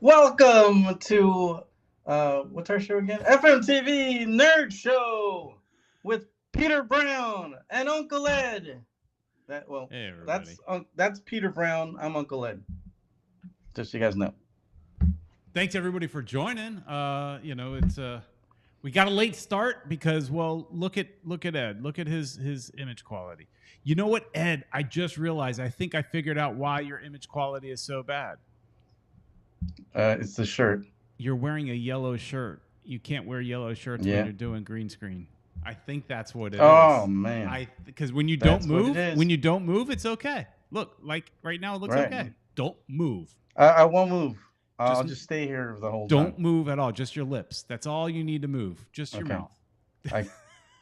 Welcome to what's our show again? FMTV Nerd Show with Peter Brown and Uncle Ed. That well, Hey, everybody. that's Peter Brown. I'm Uncle Ed. Just so you guys know. Thanks everybody for joining. It's we got a late start because look at Ed. Look at his image quality. You know what, Ed? I just realized I think I figured out why your image quality is so bad. It's the shirt. You're wearing a yellow shirt. You can't wear yellow shirts when Yeah. you're doing green screen. I think that's what it is. Oh man. Because when you That's don't what it move, is. when you don't move, it's okay. Look, like right now, it looks Right. okay. Don't move. I won't move. I'll just stay here the whole time. Don't move at all. Just your lips. That's all you need to move. Just your Okay. mouth.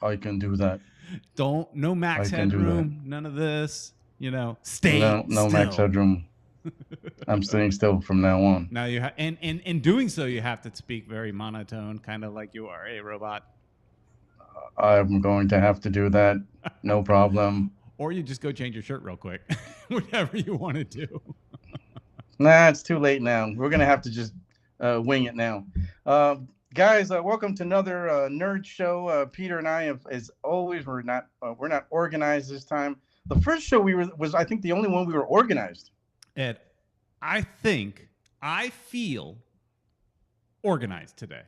I can do that. No max I can do headroom. None of this. Stay No still. max headroom. I'm staying still from now on. Now and in doing so, you have to speak very monotone, kind of like you are a robot. I'm going to have to do that. No problem. Or you just go change your shirt real quick. Whatever you want to do. Nah, it's too late now. We're gonna have to just wing it now. Guys, welcome to another nerd show. Peter and I have, as always, we're not organized this time. The first show was I think the only one we were organized. Ed, I feel organized today.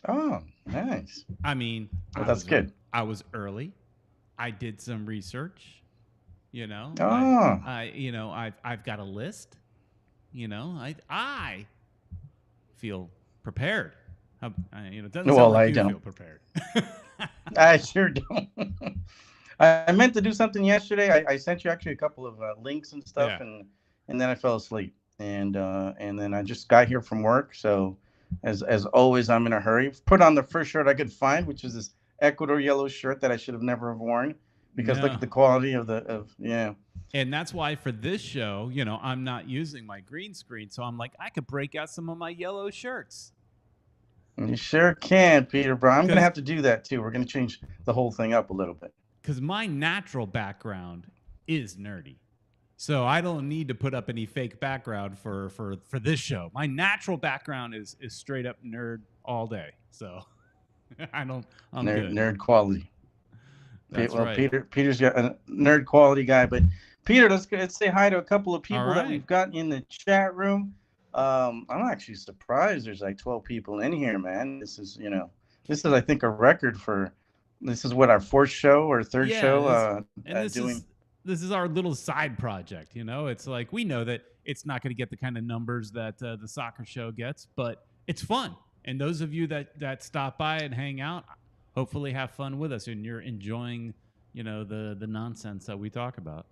Oh, nice. I mean, well, that's good. I was early. I did some research. Oh. I've got a list. I feel prepared. It doesn't sound like you feel prepared. I sure don't. I meant to do something yesterday. I sent you actually a couple of links and stuff, and then I fell asleep, and then I just got here from work. So, as always, I'm in a hurry. Put on the first shirt I could find, which is this Ecuador yellow shirt that I should have never have worn, because look at the quality of. And that's why for this show, I'm not using my green screen, so I'm like, I could break out some of my yellow shirts. You sure can, Peter Brown. I'm gonna have to do that too. We're gonna change the whole thing up a little bit. Because my natural background is nerdy. So I don't need to put up any fake background for this show. My natural background is straight up nerd all day. So I'm good. Nerd quality. That's right. Peter's got a nerd quality guy. But Peter, let's say hi to a couple of people that we've got in the chat room. I'm actually surprised there's like 12 people in here, man. This is I think a record for. This is what, our fourth show or third show This is our little side project, It's like we know that it's not going to get the kind of numbers that the soccer show gets, but it's fun. And those of you that stop by and hang out, hopefully have fun with us, and you're enjoying, the nonsense that we talk about.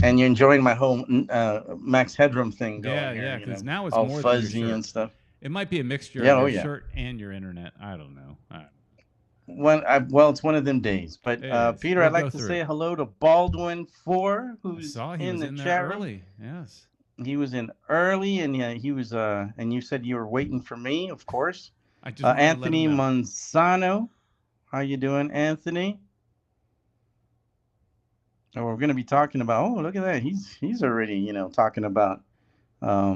And you're enjoying my whole max headroom thing going. Yeah, because now it's all more fuzzy than and stuff. It might be a mixture of your shirt and your internet. I don't know. It's one of them days. But Peter, I'd like to say hello to Baldwin 4, who's in the chat room. Early. Yes, he was in early, and he was. And you said you were waiting for me, of course. I just Anthony Monzano, how you doing, Anthony? Oh, we're going to be talking about. Oh, look at that! He's already talking about. I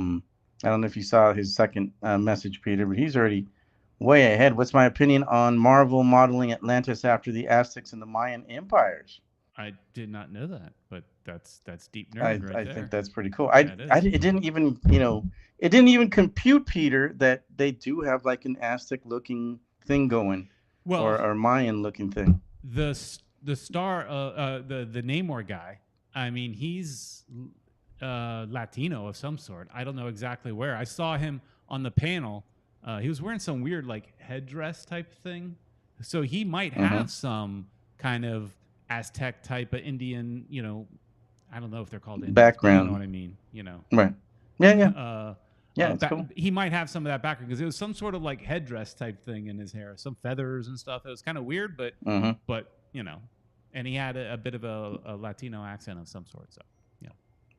don't know if you saw his second message, Peter, but he's already way ahead. What's my opinion on Marvel modeling Atlantis after the Aztecs and the Mayan empires? I did not know that, but that's deep nerd right there. I think that's pretty cool. It didn't even compute, Peter, that they do have like an Aztec looking thing going, or Mayan looking thing. The star, the Namor guy. I mean, he's Latino of some sort. I don't know exactly where. I saw him on the panel. He was wearing some weird like headdress type thing, so he might have some kind of Aztec type of Indian. I don't know if they're called Indians, background. You know what I mean? Right? Yeah. It's cool. He might have some of that background because it was some sort of like headdress type thing in his hair, some feathers and stuff. It was kind of weird, but and he had a bit of a Latino accent of some sort. So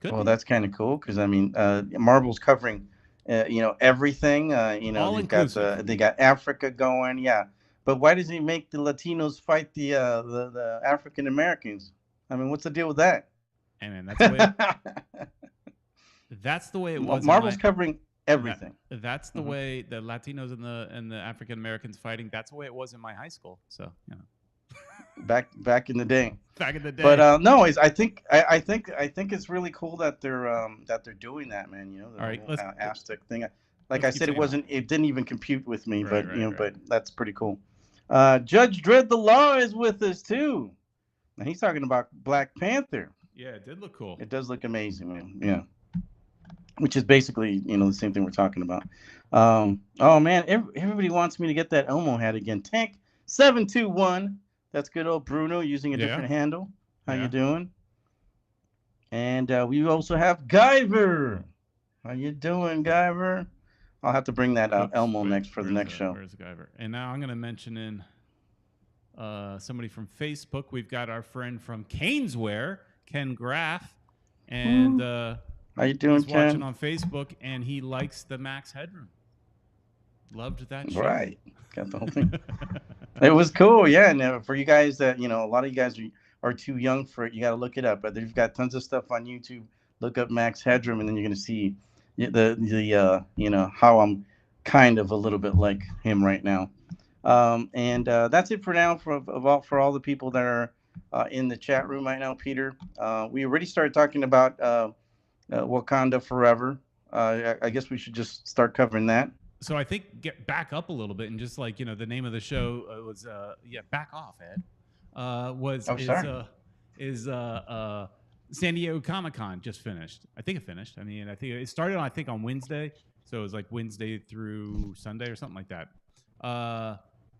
good. Well, that's kind of cool because I mean, Marvel's covering. Everything. They got Africa going. Yeah, but why does he make the Latinos fight the African Americans? I mean, what's the deal with that? Hey man, that's the way. That's the way it was. Marvel's covering everything. That's the way the Latinos and the African Americans fighting. That's the way it was in my high school. So back in the day. Back in the day. But no, I think it's really cool that they're doing that, man. You know, the all right, whole Aztec thing. Like I said, it didn't even compute with me, but but that's pretty cool. Judge Dredd the Law is with us too. And he's talking about Black Panther. Yeah, it did look cool. It does look amazing, man. Yeah. Which is basically, the same thing we're talking about. Oh man, everybody wants me to get that Elmo hat again. Tank 721. That's good old Bruno using a different handle. How you doing? And we also have Guyver. How you doing, Guyver? I'll have to bring that Elmo next for the next show. Where's Guyver? And now I'm going to mention in somebody from Facebook. We've got our friend from Caneswear, Ken Graff, and how you doing, he's Ken? watching on Facebook, and he likes the Max Headroom. Loved that show. Right, got the whole thing. It was cool, yeah. And for you guys that a lot of you guys are too young for it, you got to look it up. But they've got tons of stuff on YouTube. Look up Max Headroom, and then you're gonna see the how I'm kind of a little bit like him right now. And that's it for now for all the people that are in the chat room right now, Peter. We already started talking about Wakanda Forever. I guess we should just start covering that. So I think get back up a little bit and just the name of the show was back off, Ed. San Diego Comic-Con just finished. I think it finished. I mean, I think it started on Wednesday, so it was like Wednesday through Sunday or something like that.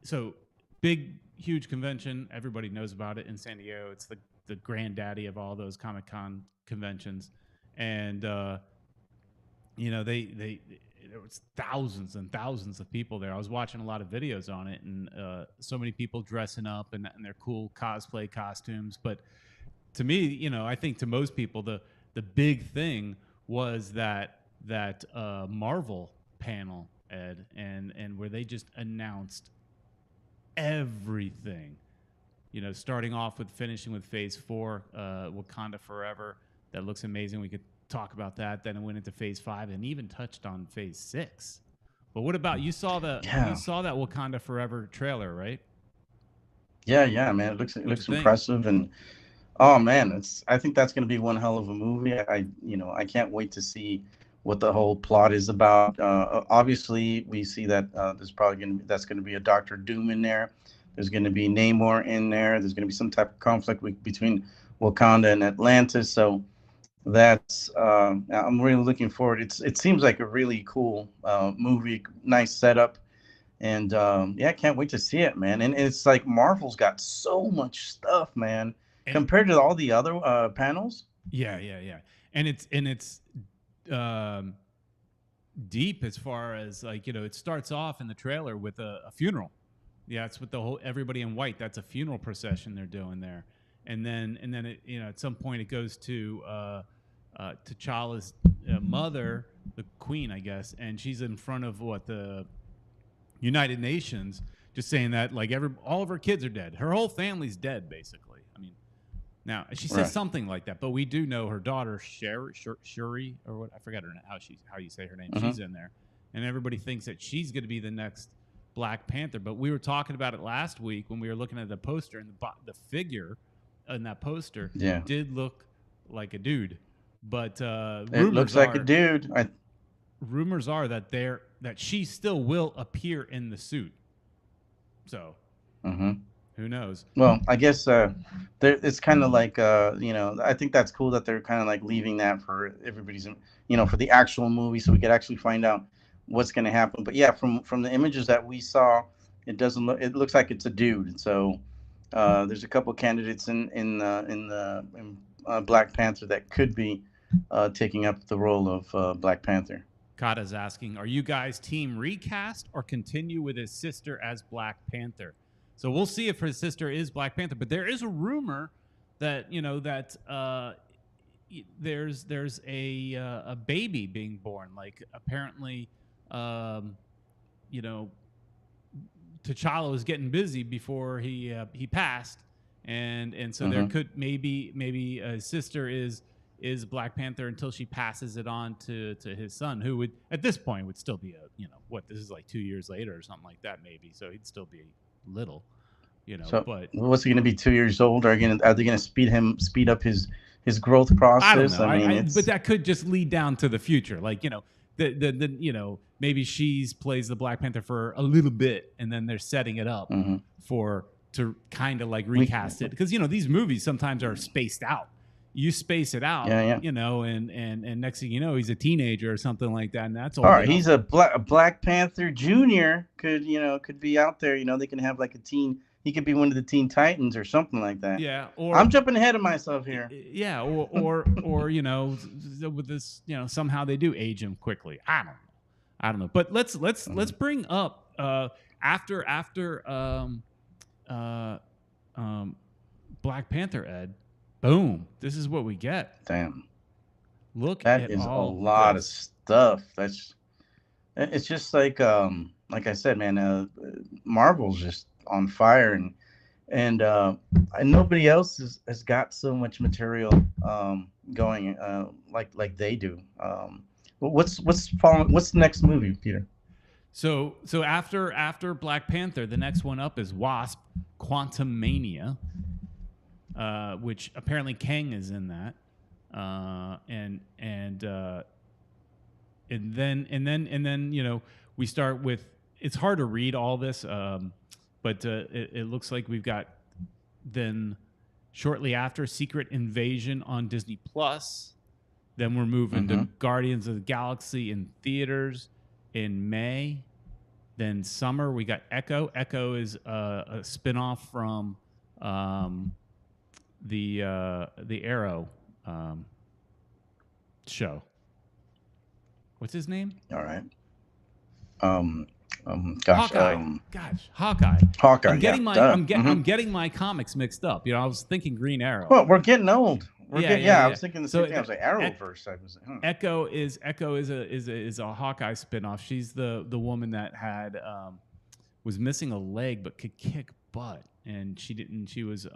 So big, huge convention. Everybody knows about it in San Diego. It's the granddaddy of all those Comic-Con conventions, and there was thousands and thousands of people there. I was watching a lot of videos on it, and so many people dressing up in their cool cosplay costumes. But to me, I think to most people, the big thing was that Marvel panel, Ed, and where they just announced everything. Starting off with finishing with Phase 4, Wakanda Forever. That looks amazing. We could talk about that. Then it went into Phase 5 and even touched on Phase 6. But what about you saw that Wakanda Forever trailer, right? Yeah, man. It looks impressive, and oh man, I think that's going to be one hell of a movie. I can't wait to see what the whole plot is about. Obviously, we see that that's going to be a Doctor Doom in there. There's going to be Namor in there. There's going to be some type of conflict between Wakanda and Atlantis. So that's I'm really looking forward. It seems like a really cool movie, nice setup, and I can't wait to see it, man. And it's like Marvel's got so much stuff, man, compared to all the other panels. Yeah, and it's deep as far as it starts off in the trailer with a funeral. Yeah, it's with the whole everybody in white. That's a funeral procession they're doing there, and then it, at some point it goes to T'Challa's mother, the queen, I guess, and she's in front of the United Nations, just saying that all of her kids are dead. Her whole family's dead, basically. I mean, now she says something like that, but we do know her daughter Shuri, or what, I forgot how you say her name. She's in there, and everybody thinks that she's going to be the next Black Panther. But we were talking about it last week when we were looking at the poster, and the figure in that poster did look like a dude. But it looks like a dude. Rumors are that she still will appear in the suit. So who knows? Well, I guess it's kind of like I think that's cool that they're kind of like leaving that for everybody's for the actual movie, so we could actually find out what's going to happen. But yeah, from the images that we saw, it looks like it's a dude. So there's a couple candidates in Black Panther that could be taking up the role of Black Panther. Kata's asking, are you guys team recast or continue with his sister as Black Panther? So we'll see if his sister is Black Panther. But there is a rumor that there's a baby being born. Like apparently, T'Challa was getting busy before he passed, and so there could maybe his sister is is Black Panther until she passes it on to his son, who would at this point would still be this is like 2 years later or something like that maybe, so he'd still be little, So but what's he going to be 2 years old? Are they going to speed up his growth process? I don't know. But that could just lead down to the future, like the maybe she's plays the Black Panther for a little bit, and then they're setting it up to kind of like recast it, because these movies sometimes are spaced out. You space it out, and next thing you know, he's a teenager or something like that, and that's all right. He's a Black Panther Junior could be out there. They can have like a teen. He could be one of the Teen Titans or something like that. Yeah, or I'm jumping ahead of myself here. Yeah, or with this, somehow they do age him quickly. I don't know. But let's bring up after Black Panther, Ed. Boom! This is what we get. Damn. Look, that is a lot of stuff. It's just like I said, man. Marvel's just on fire, and nobody else has got so much material going like they do. What's the next movie, Peter? So after Black Panther, the next one up is Wasp: Quantumania, which apparently Kang is in that, and then we start with, it's hard to read all this, but it looks like we've got then shortly after Secret Invasion on Disney Plus. Then we're moving to Guardians of the Galaxy in theaters in May. Then summer we got Echo. Echo is a spinoff from the Arrow show. What's his name? All right. Hawkeye. Hawkeye. Hawkeye. I'm getting my comics mixed up. I was thinking Green Arrow. Well, we're getting old. I was thinking the same thing. I was like Arrowverse. Echo is a Hawkeye spinoff. She's the woman that had was missing a leg but could kick butt, and she didn't. She was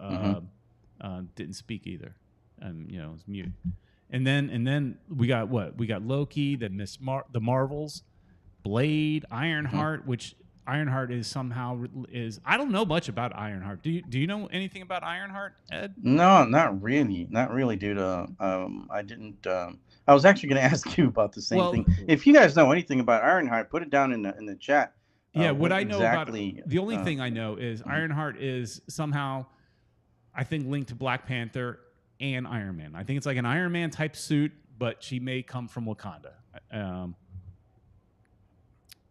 didn't speak either. Was mute. And then we got what? We got Loki, then the Marvels, Blade, Ironheart, which Ironheart is I don't know much about Ironheart. Do you know anything about Ironheart, Ed? No, not really, dude. I didn't. I was actually going to ask you about the same thing. If you guys know anything about Ironheart, put it down in the chat. Yeah, what I know about the only thing I know is Ironheart is somehow, I think, linked to Black Panther and Iron Man. I think it's like an Iron Man type suit, but she may come from Wakanda.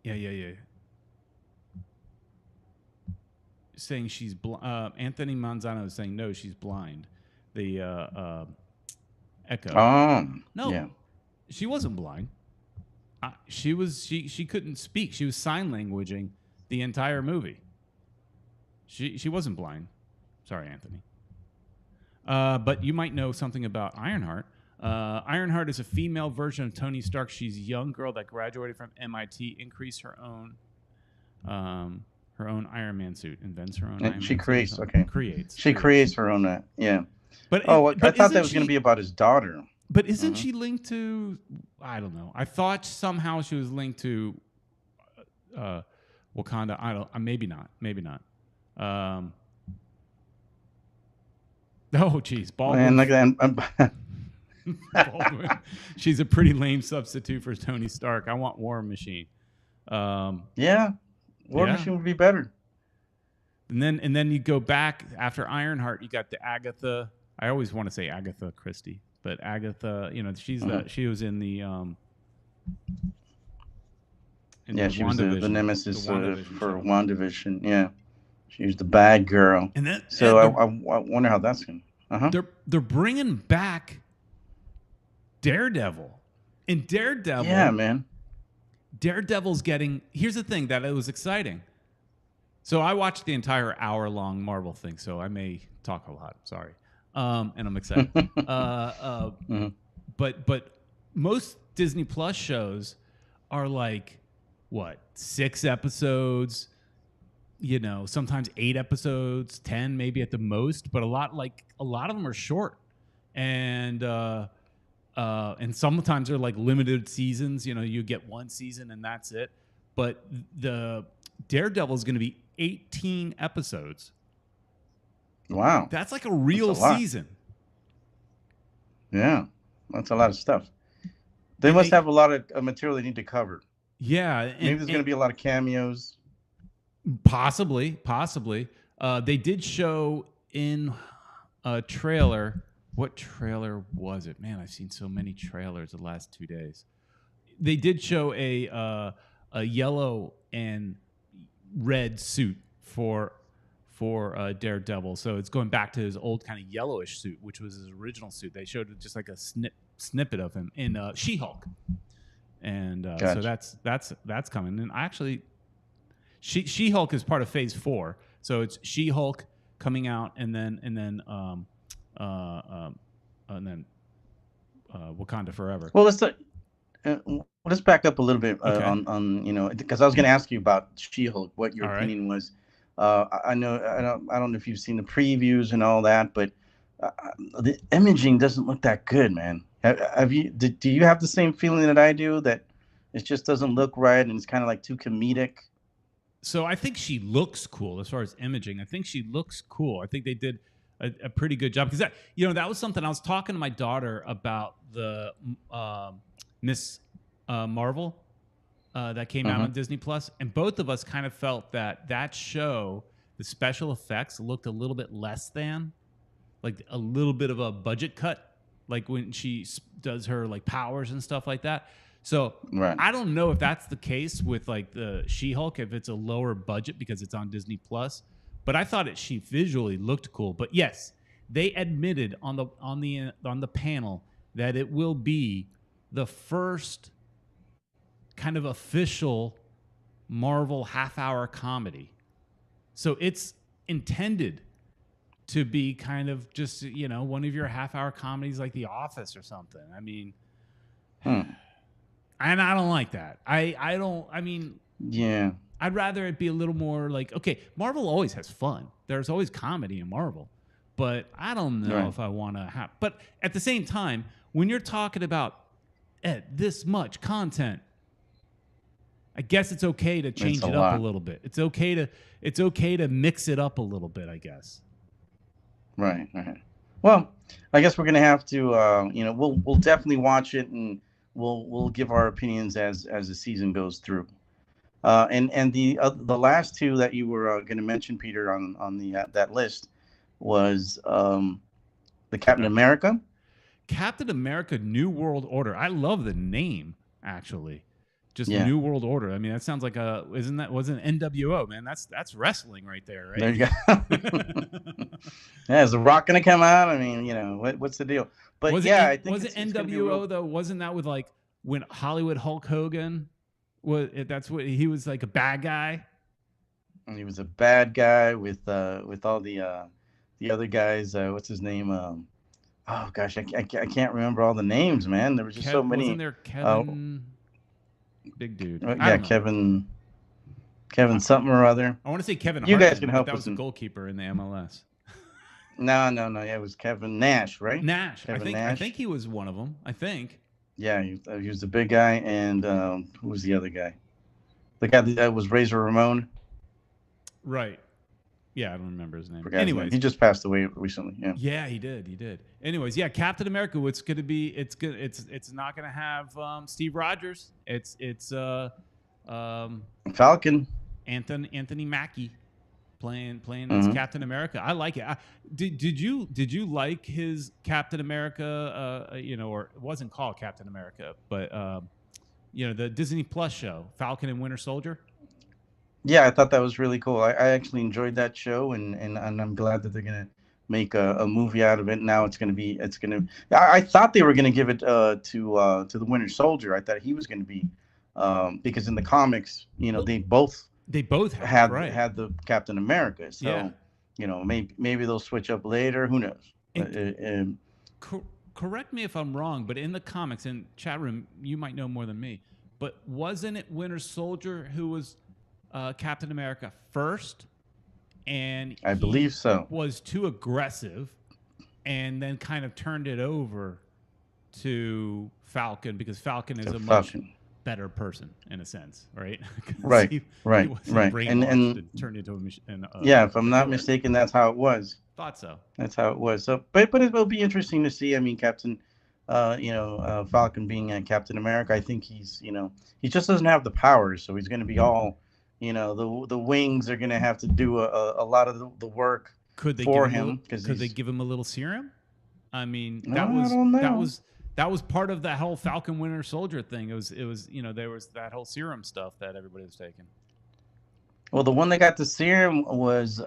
Yeah. Saying she's Anthony Manzano is saying no, she's blind. The Echo. No, yeah. She wasn't blind. She couldn't speak. She was sign languaging the entire movie. She wasn't blind. Sorry, Anthony. But you might know something about Ironheart. Ironheart is a female version of Tony Stark. She's a young girl that graduated from MIT, increased her own Iron Man suit, invents her own. Iron she Man creates. suit, Okay. Creates her own. Yeah. But I thought that was going to be about his daughter. But isn't she linked to? I don't know. I thought somehow she was linked to Wakanda. I don't. Maybe not. Maybe not. Oh, geez, Baldwin. Man, like Baldwin. She's a pretty lame substitute for Tony Stark. I want War Machine. Yeah, War Machine would be better. And then you go back after Ironheart. You got the Agatha. I always want to say Agatha Christie, but Agatha. She was in the. She was the nemesis for WandaVision. Yeah, she was the bad girl. And then I wonder how that's going. They're bringing back Daredevil. And Daredevil. Yeah, man. Daredevil's getting. Here's the thing that it was exciting. So I watched the entire hour-long Marvel thing, so I may talk a lot. Sorry, and I'm excited. But most Disney Plus shows are like what, 6 episodes? Sometimes 8 episodes, 10 maybe at the most. But a lot of them are short, and and sometimes they're like limited seasons. You know, you get one season and that's it. But the Daredevil is going to be 18 episodes. Wow. That's like a real season. Yeah. That's a lot of stuff. They must have a lot of material they need to cover. Yeah. Maybe there's going to be a lot of cameos. Possibly. They did show in a trailer. What trailer was it? Man, I've seen so many trailers the last 2 days. They did show a yellow and red suit for Daredevil. So it's going back to his old kind of yellowish suit, which was his original suit. They showed just like a snippet of him in She-Hulk. And gotcha. So that's coming. And actually, She-Hulk is part of Phase 4. So it's She-Hulk coming out, and then Wakanda Forever. Well, let's back up a little bit on because I was going to ask you about She-Hulk, what your opinion was. I don't know if you've seen the previews and all that, but the imaging doesn't look that good, man. Do you have the same feeling that I do, that it just doesn't look right and it's kind of like too comedic? So I think she looks cool as far as imaging. I think she looks cool. I think they did a pretty good job, because that was something I was talking to my daughter about, the Miss Marvel that came out on Disney Plus, and both of us kind of felt that show, the special effects looked a little bit less than, like a little bit of a budget cut, like when she does her like powers and stuff like that. So I don't know if that's the case with like the She-Hulk, if it's a lower budget because it's on Disney Plus. But I thought she visually looked cool. But yes, they admitted on the panel that it will be the first kind of official Marvel half-hour comedy. So it's intended to be kind of just, one of your half-hour comedies like The Office or something. I mean, and I don't like that. Yeah. I'd rather it be a little more like, okay, Marvel always has fun. There's always comedy in Marvel. But I don't know if I want to have... But at the same time, when you're talking about this much content, I guess it's okay to change it up a little bit. It's okay to mix it up a little bit, I guess. Right. Well, I guess we're going to have to, we'll definitely watch it, and we'll give our opinions as the season goes through. And the last two that you were going to mention, Peter, on that list was the Captain America. Captain America New World Order. I love the name, actually. Just New World Order. I mean, that sounds like wasn't NWO, man? That's wrestling right there, right? There you go. Yeah, is The Rock going to come out? I mean, what's the deal? But I think was it NWO though? Wasn't that with like when Hollywood Hulk Hogan? That's what he was, like a bad guy. And he was a bad guy with all the other guys. What's his name? Oh gosh, I can't remember all the names, man. There were just so many. Wasn't there Kevin? Big dude. Kevin something or other. I want to say Kevin Hart. You guys can help. That was a goalkeeper in the MLS. No. Yeah, it was Kevin Nash, right? Nash. I think he was one of them. I think. Yeah, he was the big guy, and who was the other guy? The guy that was Razor Ramon. Right. Yeah, I don't remember his name. Anyways, he just passed away recently. Yeah. Yeah, he did. Anyways, yeah, Captain America. It's going to be. It's not going to have Steve Rogers. It's Falcon. Anthony Mackie playing as Captain America. I like it. Did you like his Captain America? Or it wasn't called Captain America, but the Disney Plus show, Falcon and Winter Soldier. Yeah, I thought that was really cool. I actually enjoyed that show, and I'm glad that they're gonna make a movie out of it. Now I thought they were gonna give it to the Winter Soldier. I thought he was gonna be because in the comics, they both had the Captain America. So maybe they'll switch up later. Who knows? Correct me if I'm wrong, but in the comics, in chat room, you might know more than me. But wasn't it Winter Soldier who was Captain America first, and I believe so, was too aggressive, and then kind of turned it over to Falcon because Falcon is a much Falcon. better person in a sense, right? Right, he right, wasn't right. brainwashed and turned into Yeah, if I'm a not killer. mistaken, that's how it was. Thought so. That's how it was. So, but it will be interesting to see. I mean, Captain, Falcon being Captain America, I think he just doesn't have the powers, so he's going to be all, the wings are going to have to do a lot of the work Could they for give him him because could they give him a little serum? I mean, I don't know. that was part of that whole Falcon Winter Soldier thing. It was there was that whole serum stuff that everybody was taking. Well, the one that got the serum was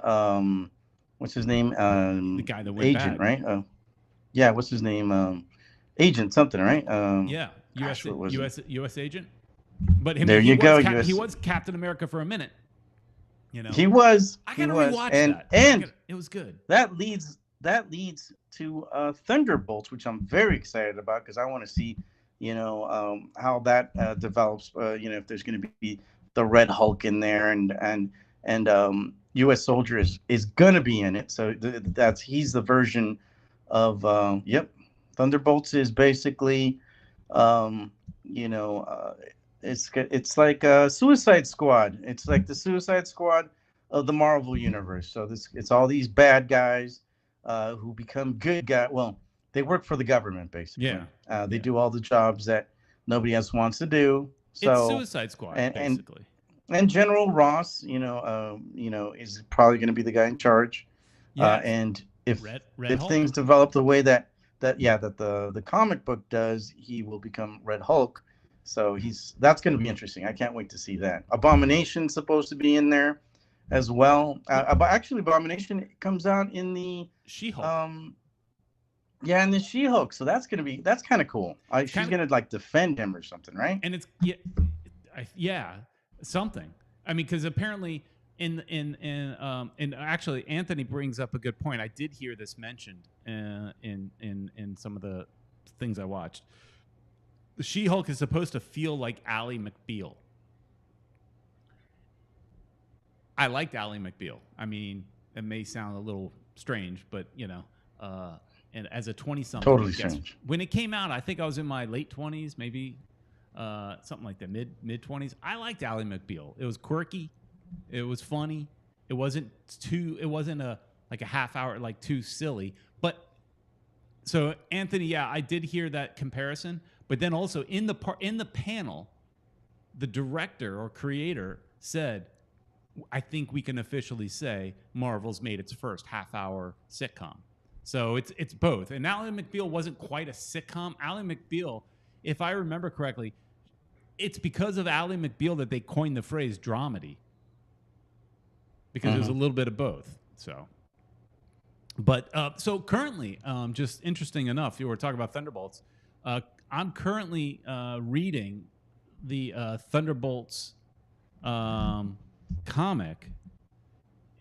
what's his name? The guy that went Agent, bad. right? Yeah, what's his name? Agent something, right? Yeah, U.S. agent. But there you go. He was Captain America for a minute. He was. I gotta rewatch that. And it was good. That leads to Thunderbolts, which I'm very excited about because I want to see, how that develops. If there's going to be the Red Hulk in there, and U.S. Soldier is going to be in it. So he's the version of Thunderbolts is basically, it's like a Suicide Squad. It's like the Suicide Squad of the Marvel universe. So it's all these bad guys who become good guys. Well, they work for the government basically. Yeah. They do all the jobs that nobody else wants to do. So it's Suicide Squad basically. And General Ross, is probably going to be the guy in charge. Yeah. And if things develop the way that the comic book does, he will become Red Hulk. So that's going to be interesting. I can't wait to see that. Abomination's supposed to be in there as well. Actually, Abomination comes out in the She-Hulk. In the She-Hulk. So that's kind of cool. She's going to like defend him or something, right? And it's something. I mean, because apparently and actually Anthony brings up a good point. I did hear this mentioned in some of the things I watched. The She-Hulk is supposed to feel like Ally McBeal. I liked Ally McBeal. I mean, it may sound a little strange, but and as a 20-something, totally strange. When it came out, I think I was in my late 20s, maybe something like that, mid 20s. I liked Ally McBeal. It was quirky, it was funny. It wasn't a half hour like too silly. But so Anthony, I did hear that comparison. But then also in the panel, the director or creator said, I think we can officially say Marvel's made its first half-hour sitcom. So it's both. And Ally McBeal wasn't quite a sitcom. Ally McBeal, if I remember correctly, it's because of Ally McBeal that they coined the phrase dramedy. Because there's a little bit of both. So, but so currently, just interesting enough, you were talking about Thunderbolts. I'm currently reading the Thunderbolts comic,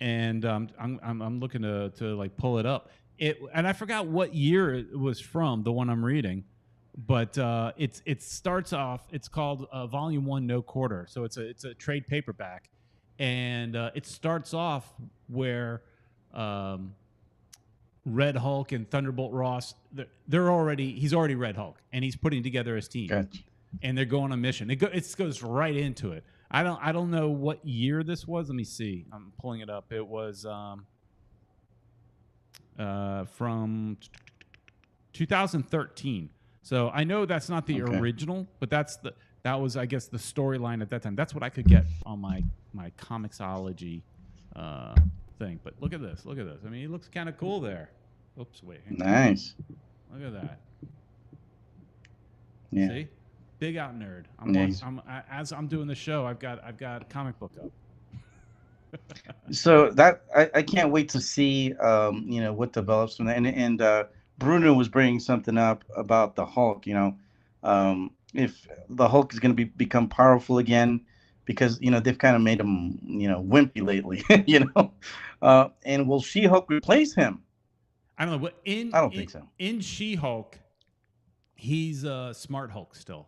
and I'm looking to like pull it up. And I forgot what year it was from, the one I'm reading, but it starts off. It's called Volume 1, No Quarter. So it's a trade paperback, and it starts off where Red Hulk and Thunderbolt Ross, he's already Red Hulk, and he's putting together his team. Gotcha. And they're going on a mission. It goes right into it. I don't know what year this was. Let me see. I'm pulling it up. It was from 2013. So I know that's not the original, but that was, I guess, the storyline at that time. That's what I could get on my Comixology thing. But look at this. I mean, it looks kind of cool there. Oops, wait. Nice. Look at that. Yeah. See? Big out nerd. As I'm doing the show, I've got a comic book up. So that I can't wait to see what develops from that. And Bruno was bringing something up about the Hulk. If the Hulk is going to become powerful again, because they've kind of made him wimpy lately. And will She-Hulk replace him? I don't know. But I don't think so. In She-Hulk, he's Smart Hulk still.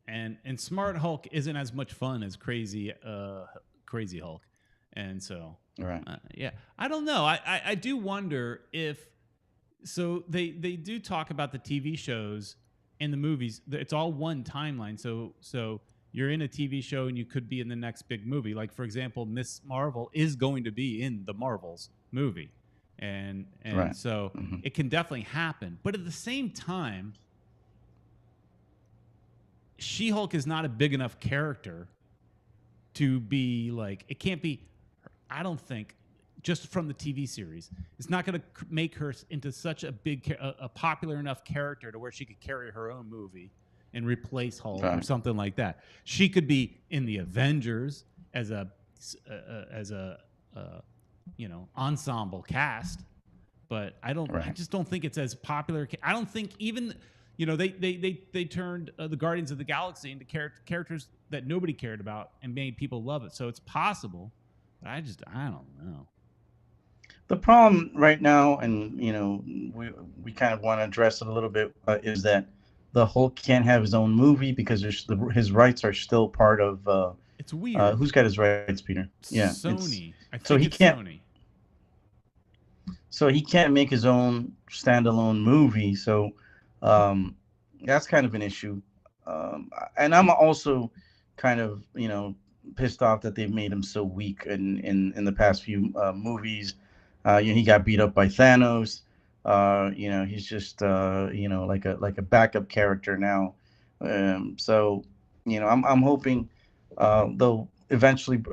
And Smart Hulk isn't as much fun as Crazy Hulk. And so, right. I don't know. I do wonder if So they do talk about the TV shows and the movies. It's all one timeline. So you're in a TV show and you could be in the next big movie. Like, for example, Miss Marvel is going to be in the Marvels movie. And Right. so it can definitely happen. But at the same time, She-Hulk is not a big enough character to be like, it can't be, I don't think, just from the TV series, it's not going to make her into such a big, a popular enough character to where she could carry her own movie and replace Hulk or something like that. She could be in the Avengers as a ensemble cast, but I just don't think it's as popular. I don't think even, they turned the Guardians of the Galaxy into characters that nobody cared about and made people love it. So it's possible, but I don't know. The problem right now, and we kind of want to address it a little bit, is that the Hulk can't have his own movie because his rights are still part of. It's weird. Who's got his rights, Peter? Yeah, Sony. I think so he can't. Sony. So he can't make his own standalone movie. So that's kind of an issue. And I'm also kind of pissed off that they've made him so weak in the past few movies. He got beat up by Thanos. He's just like a backup character now. So I'm hoping they'll eventually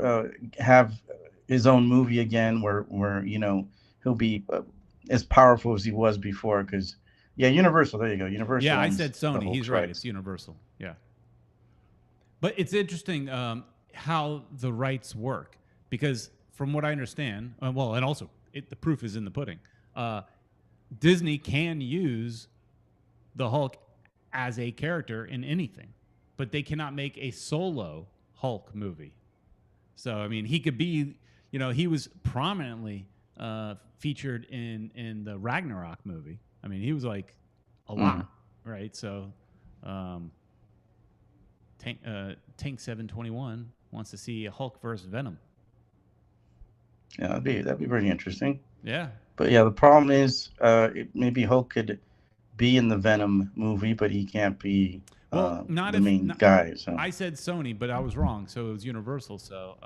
have his own movie again, where he'll be as powerful as he was before. Because Universal. There you go. Universal. Yeah, I said Sony. He's right. It's Universal. Yeah. But it's interesting how the rights work, because from what I understand, and also the proof is in the pudding. Disney can use the Hulk as a character in anything, but they cannot make a solo Hulk movie. So, I mean, he could be, he was prominently featured in the Ragnarok movie. I mean, he was like a lot, right? So, Tank 721 wants to see a Hulk versus Venom. Yeah, that'd be pretty interesting. Yeah. But the problem is, maybe Hulk could be in the Venom movie, but he can't be not the main guy. So I said Sony, but I was wrong. So it was Universal. So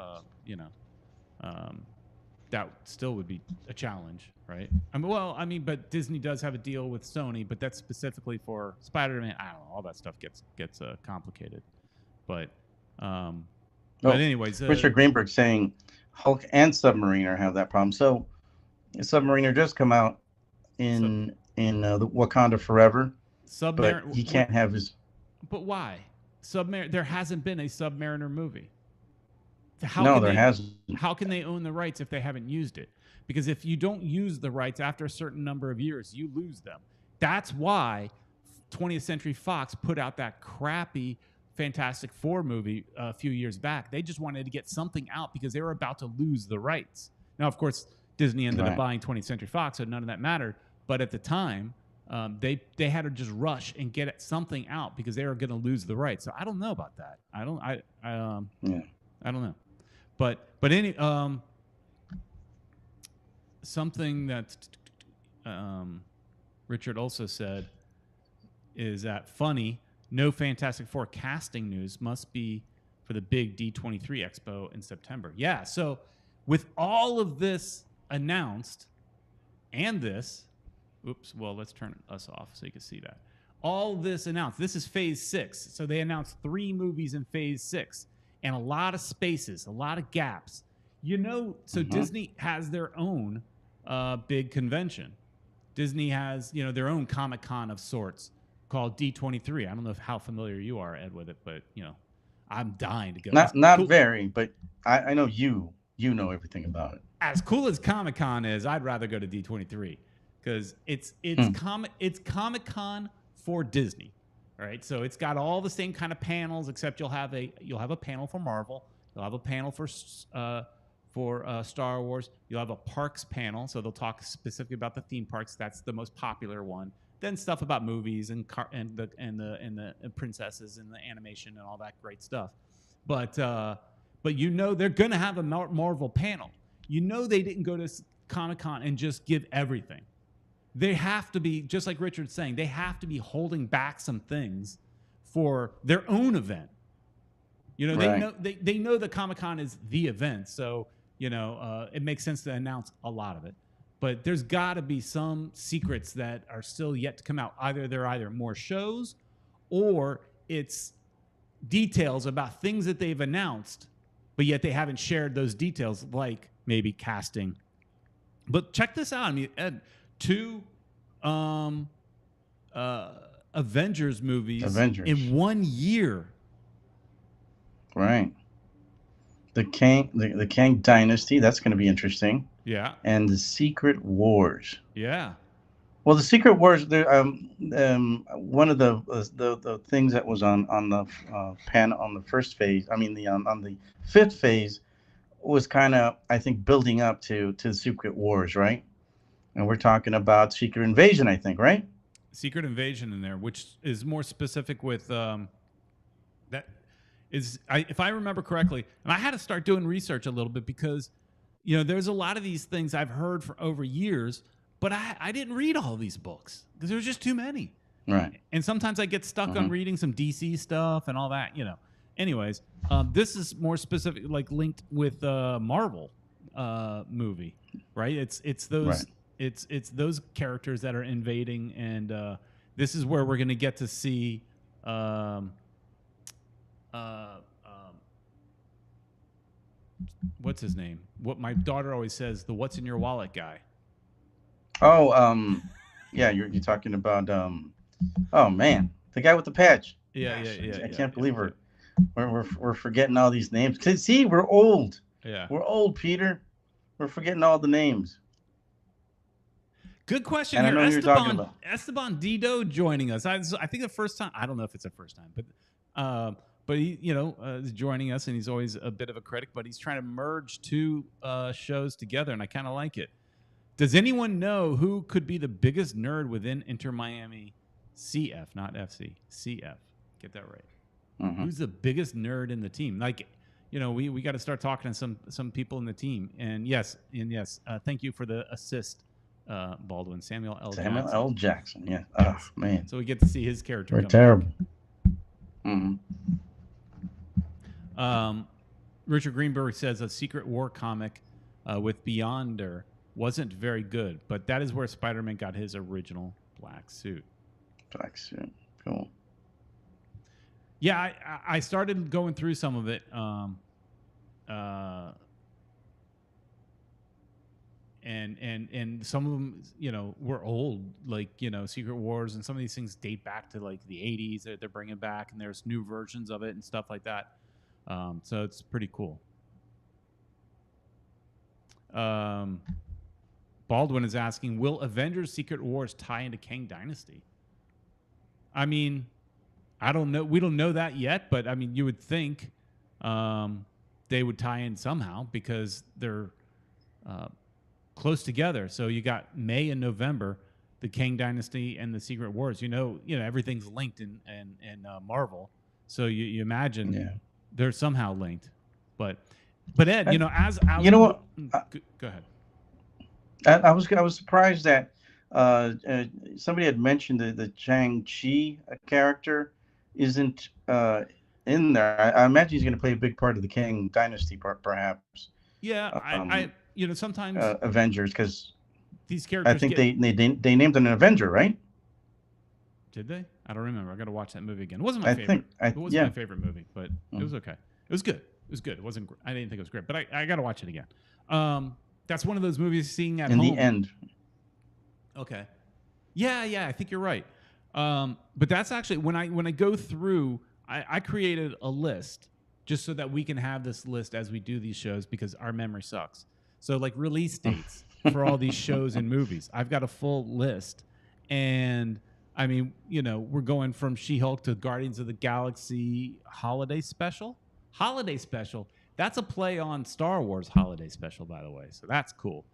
that still would be a challenge, right? But Disney does have a deal with Sony, but that's specifically for Spider-Man. I don't know. All that stuff gets complicated. But anyways, Richard Greenberg saying Hulk and Submariner have that problem. So Submariner just come out in the Wakanda Forever, but he can't have his. But why? There hasn't been a Submariner movie. There hasn't. How can they own the rights if they haven't used it? Because if you don't use the rights after a certain number of years, you lose them. That's why 20th Century Fox put out that crappy Fantastic Four movie a few years back. They just wanted to get something out because they were about to lose the rights. Now, of course, Disney ended up buying 20th Century Fox, so none of that mattered. But at the time, they had to just rush and get something out because they were going to lose the rights. So I don't know about that. I don't know. But any something that Richard also said is that funny. No Fantastic Four casting news must be for the big D23 Expo in September. Yeah, so with all of this announced and this, let's turn us off so you can see that. All this announced. This is Phase 6. So they announced 3 movies in Phase 6 and a lot of spaces, a lot of gaps. So Disney has their own big convention. Disney has, their own Comic-Con of sorts, called D23. I don't know how familiar you are, Ed, with it, but I'm dying to go. Not cool. Very, but I know you know everything about it. As cool as Comic-Con is, I'd rather go to D23 because it's Comic-Con for Disney, right? So it's got all the same kind of panels, except you'll have a panel for Marvel, you'll have a panel for Star Wars, you'll have a parks panel, so they'll talk specifically about the theme parks. That's the most popular one. Then stuff about movies and the princesses and the animation and all that great stuff. But they're gonna have a Marvel panel. They didn't go to Comic-Con and just give everything. they have to be, just like Richard's saying, they have to be holding back some things for their own event. You know, they know that Comic-Con is the event, so it makes sense to announce a lot of it. But there's got to be some secrets that are still yet to come out. They're more shows, or it's details about things that they've announced, but yet they haven't shared those details, like maybe casting. But check this out. I mean, Ed, 2 Avengers movies in 1 year. Right. The Kang Dynasty, that's going to be interesting. Yeah. And the Secret Wars. Yeah. Well, the Secret Wars. One of the things that was on the on the first phase. I mean, on the 5th phase was kind of, I think, building up to the Secret Wars, right? And we're talking about Secret Invasion, I think, right? Secret Invasion in there, which is more specific with that is, if I remember correctly, and I had to start doing research a little bit because, there's a lot of these things I've heard for over years, but I didn't read all these books because there was just too many. Right. And sometimes I get stuck on reading some DC stuff and all that, Anyways, this is more specific, like linked with Marvel movie, right? It's those. Right. It's those characters that are invading, and this is where we're going to get to see what's his name? What my daughter always says, the "What's in your wallet" guy. Oh, yeah, you're talking about oh man, the guy with the patch. Yeah. I can't believe we're forgetting all these names. 'Cause, see, we're old. Yeah, we're old, Peter. We're forgetting all the names. Good question here. Esteban Dido joining us. I think the first time. I don't know if it's the first time, but he, is joining us, and he's always a bit of a critic, but he's trying to merge 2 shows together, and I kind of like it. Does anyone know who could be the biggest nerd within Inter Miami CF, not FC? CF. Get that right. Mm-hmm. Who's the biggest nerd in the team? Like, we got to start talking to some people in the team. And yes, thank you for the assist, Baldwin. Samuel L. Jackson. Yeah. Oh man. So we get to see his character. We're terrible. Mm-hmm. Richard Greenberg says a Secret War comic with Beyonder wasn't very good, but that is where Spider-Man got his original black suit. Black suit. Cool. Yeah, I started going through some of it. And some of them, were old, like, Secret Wars, and some of these things date back to like the 80s that they're bringing back, and there's new versions of it and stuff like that. So it's pretty cool. Baldwin is asking, will Avengers Secret Wars tie into Kang Dynasty? I mean, I don't know. We don't know that yet, but I mean, you would think they would tie in somehow because they're close together. So you got May and November, the Kang Dynasty and the Secret Wars. Everything's linked in Marvel. So you imagine they're somehow linked. But Ed, as you know what, go ahead. I was surprised that somebody had mentioned the Shang-Chi character isn't in there. I imagine he's going to play a big part of the Kang Dynasty part, perhaps. Yeah, I sometimes Avengers, because these characters. I think they named an Avenger, right? Did they? I don't remember. I got to watch that movie again. It wasn't my favorite. It wasn't my favorite movie, but it was okay. It was good. It was good. It wasn't. I didn't think it was great, but I got to watch it again. That's one of those movies seeing at home. In the end. Okay. Yeah, I think you're right. But that's actually when I go through, I created a list just so that we can have this list as we do these shows because our memory sucks. So like release dates for all these shows and movies. I've got a full list. And I mean, we're going from She-Hulk to Guardians of the Galaxy Holiday Special. That's a play on Star Wars Holiday Special, by the way. So that's cool.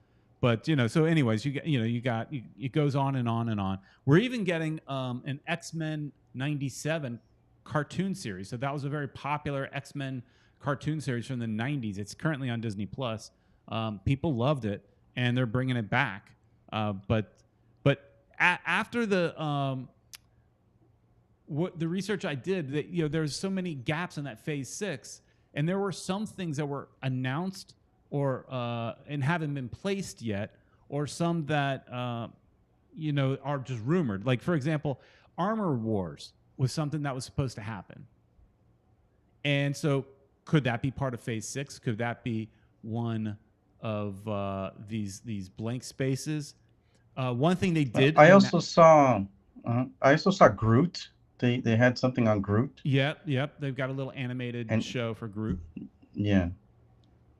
But so anyways, it goes on and on and on. We're even getting an X-Men 97 cartoon series. So that was a very popular X-Men cartoon series from the 90s. It's currently on Disney Plus. People loved it, and they're bringing it back. But after the what the research I did, that there's so many gaps in that Phase 6, and there were some things that were announced or and haven't been placed yet, or some that are just rumored. Like, for example, Armor Wars was something that was supposed to happen, and so could that be part of Phase 6? Could that be one of these blank spaces? One thing they did. I also saw Groot. They had something on Groot. Yep. They've got a little animated show for Groot. Yeah.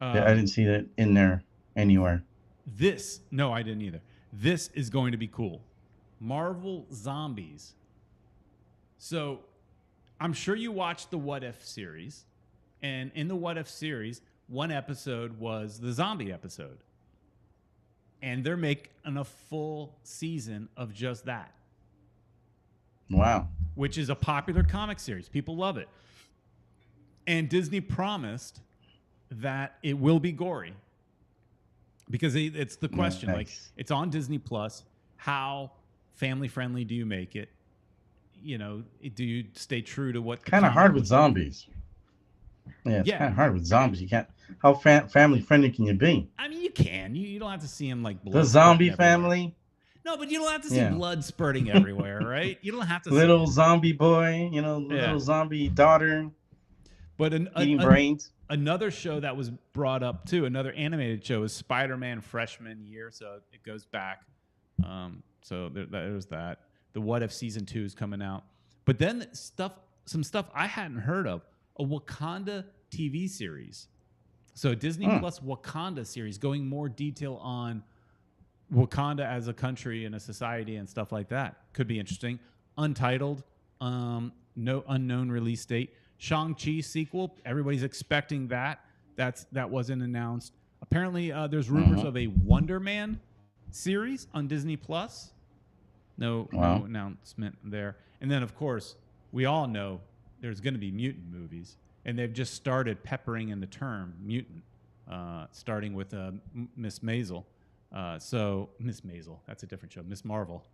I didn't see that in there anywhere. No, I didn't either. This is going to be cool. Marvel Zombies. So, I'm sure you watched the What If series, and in the What If series, one episode was the zombie episode, and they're making a full season of just that. Wow. Which is a popular comic series. People love it. And Disney promised that it will be gory. Because it's the question. Nice. Like, it's on Disney Plus. How family friendly do you make it? Do you stay true to what? Kind of hard with zombies. Yeah, it's kind of hard with zombies. You can't. How family friendly can you be? I mean, you can. You don't have to see them like blood. The zombie family. No, but you don't have to see blood spurting everywhere, right? You don't have to. Little zombie boy, little zombie daughter. But eating brains. Another show that was brought up too, another animated show, is Spider-Man freshman year, so it goes back. So there's that. The What If season 2 is coming out, but then some stuff I hadn't heard of. A Wakanda TV series. So Disney Plus Wakanda series, going more detail on Wakanda as a country and a society and stuff like that. Could be interesting. Untitled, no unknown release date. Shang-Chi sequel, everybody's expecting that. That wasn't announced. Apparently, there's rumors of a Wonder Man series on Disney Plus. No announcement there. And then, of course, we all know there's going to be mutant movies, and they've just started peppering in the term mutant, starting with Miss Maisel. So Miss Maisel, that's a different show. Miss Marvel.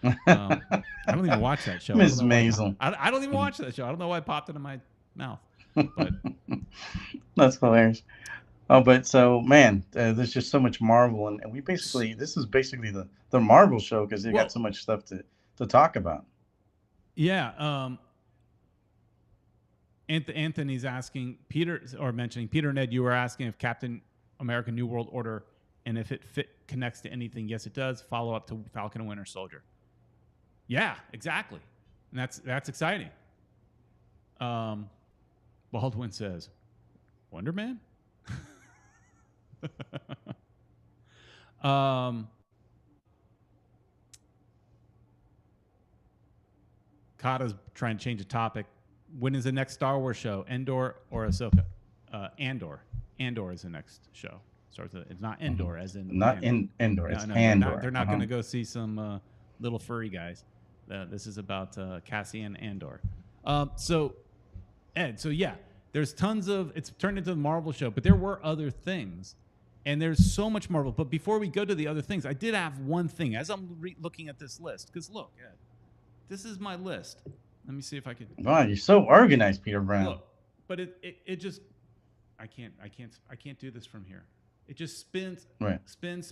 I don't even watch that show. Miss Maisel. I don't even watch that show. I don't know why it popped into my mouth. But that's hilarious. Oh, but so man, there's just so much Marvel, and this is basically the Marvel show because they got so much stuff to talk about. Yeah. Anthony's asking mentioning Peter and Ed. You were asking if Captain America: New World Order and if it connects to anything. Yes, it does. Follow up to Falcon and Winter Soldier. Yeah, exactly, and that's exciting. Baldwin says, Wonder Man. Kata's trying to change the topic. When is the next Star Wars show? Endor or Ahsoka? Andor. Andor is the next show. It's not Endor, as in not Endor. It's Andor. They're not going to go see some little furry guys. This is about Cassian Andor. So yeah, there's tons of. It's turned into the Marvel show, but there were other things, and there's so much Marvel. But before we go to the other things, I did have one thing as I'm looking at this list. Because look, Ed, this is my list. Let me see if I could. Wow, you're so organized, Peter Brown. Look, but it just I can't do this from here. It just spins, right. spin.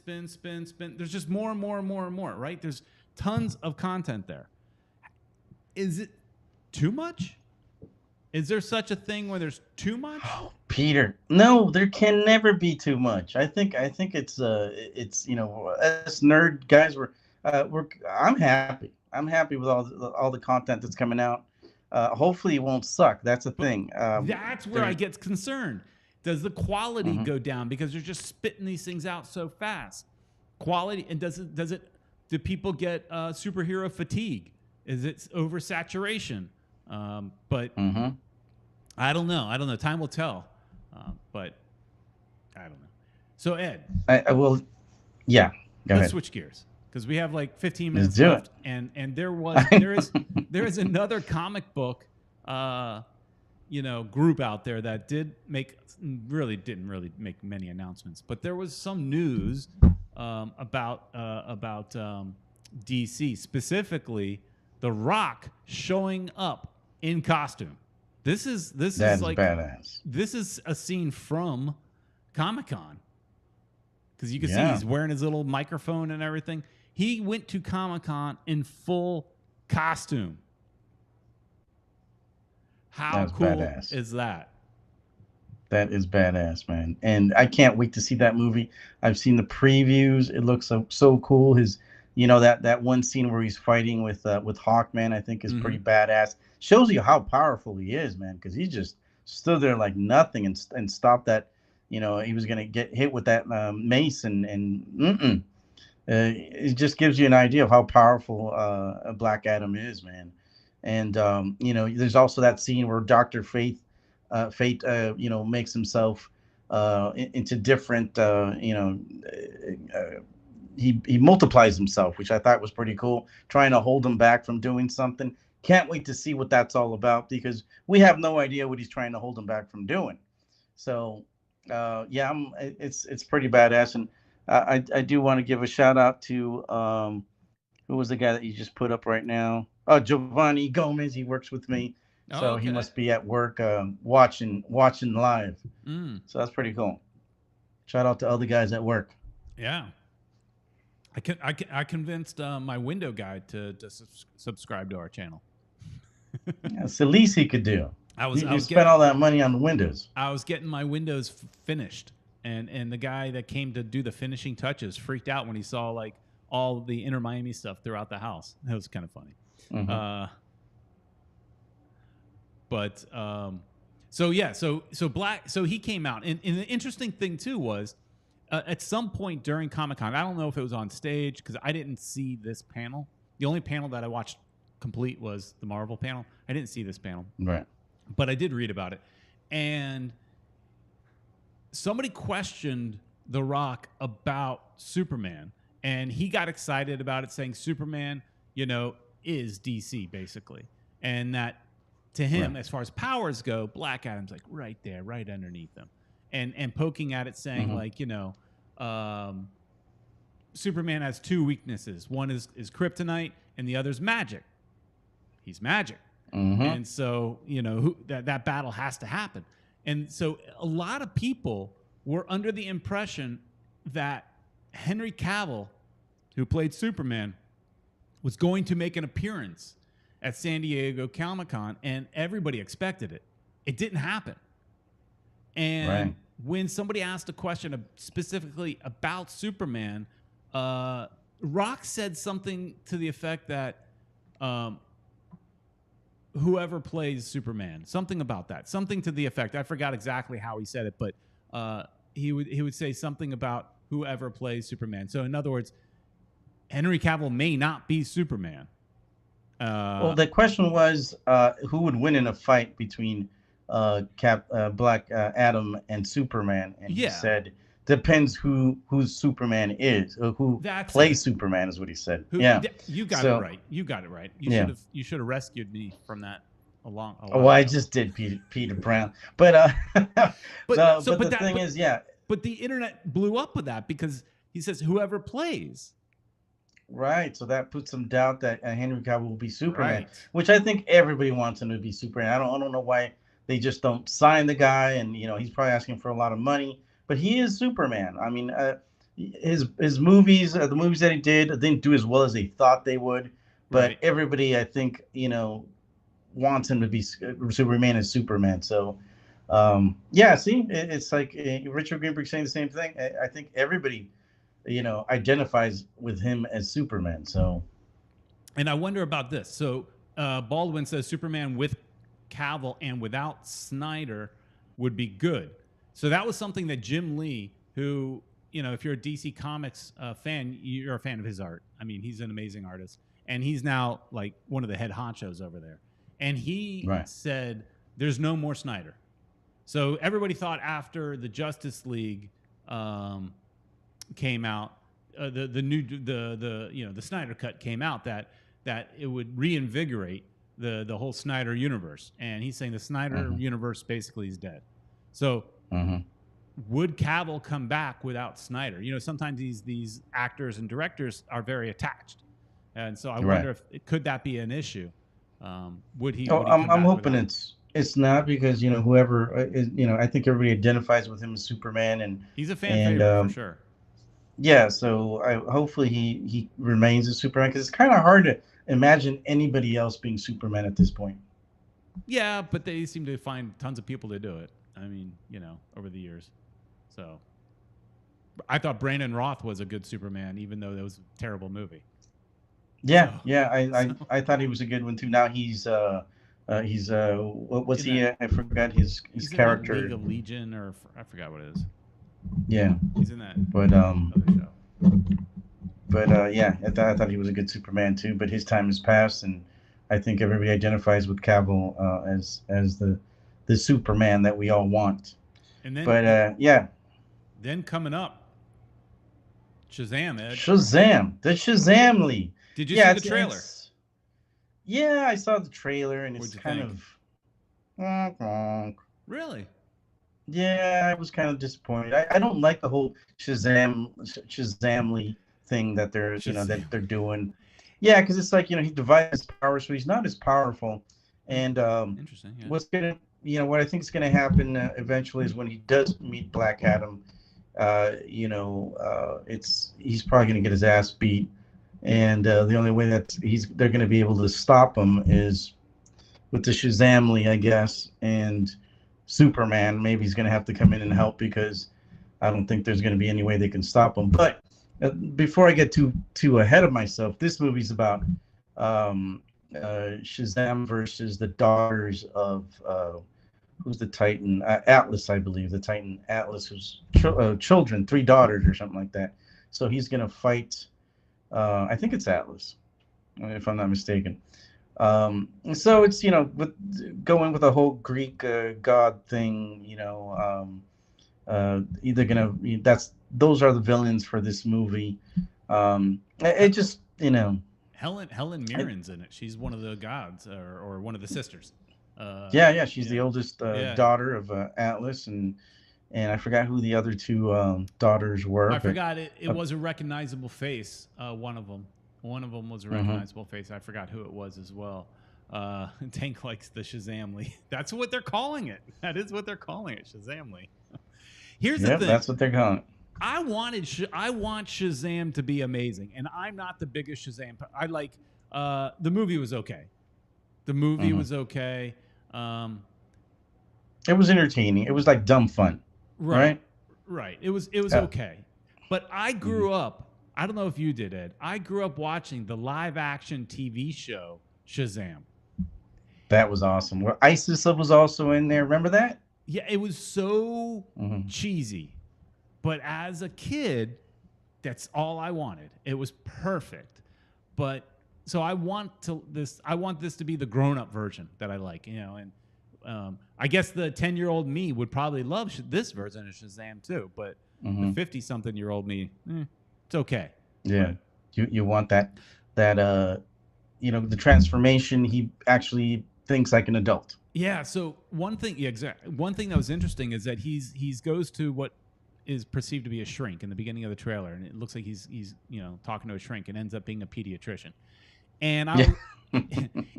There's just more and more and more and more, right? There's tons of content there. Is it too much? Is there such a thing where there's too much? Oh, Peter, no, there can never be too much. I think it's as nerd guys I'm happy. I'm happy with all the content that's coming out. Hopefully it won't suck. That's the thing. That's where I get concerned. Does the quality go down because they're just spitting these things out so fast? Quality, and do people get superhero fatigue? Is it oversaturation? But I don't know. Time will tell. But I don't know. So Ed, I will. Yeah. Let's switch gears because we have like 15 minutes left, and there is another comic book group out there that didn't really make many announcements, but there was some news about DC, specifically The Rock showing up in costume. This is like badass. This is a scene from Comic-Con, because you can see Yeah. he's wearing his little microphone and everything. He went to Comic-Con in full costume. How That's cool badass. is that? That is badass, man. And I can't wait to see that movie. I've seen the previews. It looks so cool. His, that one scene where he's fighting with Hawkman, I think is pretty badass. Shows you how powerful he is, man, because he just stood there like nothing and stopped that. He was going to get hit with that mace and it just gives you an idea of how powerful Black Adam is, man. And there's also that scene where Dr. Fate makes himself into different, he multiplies himself, which I thought was pretty cool, trying to hold him back from doing something. Can't wait to see what that's all about, because we have no idea what he's trying to hold him back from doing. So, it's pretty badass. And I do want to give a shout out to, who was the guy that you just put up right now? Oh, Giovanni Gomez. He works with me. So he must be at work watching live. So that's pretty cool. Shout out to all the guys at work. Yeah. I convinced my window guy to subscribe to our channel. That's the least he could do. You spent all that money on the windows. I was getting my windows finished, and the guy that came to do the finishing touches freaked out when he saw like all the Inner Miami stuff throughout the house. It was kind of funny. So he came out, and the interesting thing too was at some point during Comic-Con, I don't know if it was on stage because I didn't see this panel. The only panel that I watched complete was the Marvel panel. I didn't see this panel, right? But I did read about it, and somebody questioned The Rock about Superman, and he got excited about it, saying Superman, is DC basically, and that to him, as far as powers go, Black Adam's like right there, right underneath him, and poking at it, saying like, Superman has two weaknesses. One is kryptonite, and the other's magic. He's magic, and so that battle has to happen. And so a lot of people were under the impression that Henry Cavill, who played Superman, was going to make an appearance at San Diego Comic-Con, and everybody expected it. It didn't happen. And when somebody asked a question specifically about Superman, Rock said something to the effect that whoever plays Superman, something about that, something to the effect. I forgot exactly how he said it, but he would say something about whoever plays Superman. So in other words, Henry Cavill may not be Superman. Well, the question was who would win in a fight between Black Adam and Superman, and he said depends who Superman is, or who plays Superman is what he said. You got it right. You got it right. You should have rescued me from that a while ago. I just did Peter Brown, but the thing is, But the internet blew up with that because he says whoever plays. Right, so that puts some doubt that Henry Cavill will be Superman, which I think everybody wants him to be Superman. I don't know why they just don't sign the guy, and he's probably asking for a lot of money, but he is Superman. I mean, his movies, the movies that he didn't do as well as they thought they would, but everybody, I think, wants him to be Superman as Superman. So, see, it's like Richard Greenberg saying the same thing. I think everybody identifies with him as Superman. So, and I wonder about this. So Baldwin says Superman with Cavill and without Snyder would be good. So that was something that Jim Lee, who, if you're a DC Comics fan, you're a fan of his art. I mean, he's an amazing artist, and he's now like one of the head honchos over there. And he said there's no more Snyder. So everybody thought after the Justice League came out, the Snyder Cut came out, that it would reinvigorate the whole Snyder universe. And he's saying the Snyder universe basically is dead. So would Cavill come back without Snyder? Sometimes these actors and directors are very attached. And so I Right. wonder if could that be an issue? Would he? Oh, Would he come I'm back hoping without? it's not because whoever I think everybody identifies with him as Superman He's a fan and favorite for sure. yeah, so hopefully he remains a Superman because it's kind of hard to imagine anybody else being Superman at this point. Yeah, but they seem to find tons of people to do it. I mean, over the years. So I thought Brandon Roth was a good Superman, even though that was a terrible movie. Yeah, So, yeah, I thought he was a good one too. Now he's what was in he? that, I forgot his he's in that League character. of Legion, or I forgot what it is. Yeah, He's in that but other show. yeah, I thought he was a good Superman too. But his time has passed, and I think everybody identifies with Cavill as the Superman that we all want. And then, But yeah, then coming up, Shazam, Ed. Shazam, the Shazamly. Did you Yeah, see the trailer? Yeah, I saw the trailer, and it's What'd you kind think? of. Really? Yeah, I was kind of disappointed. I don't like the whole Shazamly thing that they're that they're doing. Yeah, because it's like he divides his power, so he's not as powerful. And Interesting. Yeah. what's gonna what I think is gonna happen eventually is when he does meet Black Adam, he's probably gonna get his ass beat, and the only way that they're gonna be able to stop him is with the Shazamly, I guess, and Superman. Maybe he's going to have to come in and help because I don't think there's going to be any way they can stop him. But before I get too ahead of myself, this movie's about Shazam versus the daughters of who's the Titan? Atlas, I believe. The Titan Atlas, who's children, 3 daughters or something like that. So he's going to fight. I think it's Atlas, if I'm not mistaken. So it's with going with a whole Greek god thing, either those are the villains for this movie. It just Helen Mirren's in it. She's one of the gods or one of the sisters. Yeah, she's the oldest daughter of Atlas, and I forgot who the other 2 daughters were. I forgot it. It was a recognizable face. One of them. One of them was a recognizable face. I forgot who it was as well. Tank likes the Shazamly. That's what they're calling it. That is what they're calling it, Shazamly. Here's the thing. That's what they're calling it. I want Shazam to be amazing, and I'm not the biggest Shazam. I like the movie was okay. The movie was okay. It was entertaining. It was like dumb fun. Right. It was okay. But I grew up. I don't know if you did, Ed. I grew up watching the live-action TV show Shazam. That was awesome. Where Isis was also in there. Remember that? Yeah, it was so cheesy. But as a kid, that's all I wanted. It was perfect. But so I want this to be the grown-up version that I like, and I guess the 10-year-old me would probably love this version of Shazam too, but the 50-something-year-old me, it's okay. Yeah, but you want that the transformation. He actually thinks like an adult. Yeah. So one thing that was interesting is that he's goes to what is perceived to be a shrink in the beginning of the trailer, and it looks like he's talking to a shrink and ends up being a pediatrician. And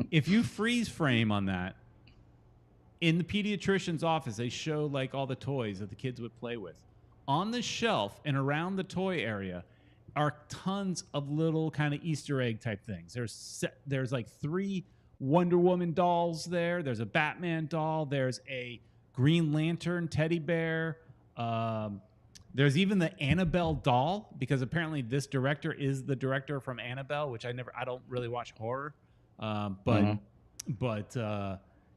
if you freeze frame on that, in the pediatrician's office, they show like all the toys that the kids would play with. On the shelf and around the toy area are tons of little kind of Easter egg type things. There's like 3 Wonder Woman dolls there. There's a Batman doll. There's a Green Lantern teddy bear. There's even the Annabelle doll, because apparently this director is the director from Annabelle, which I don't really watch horror, but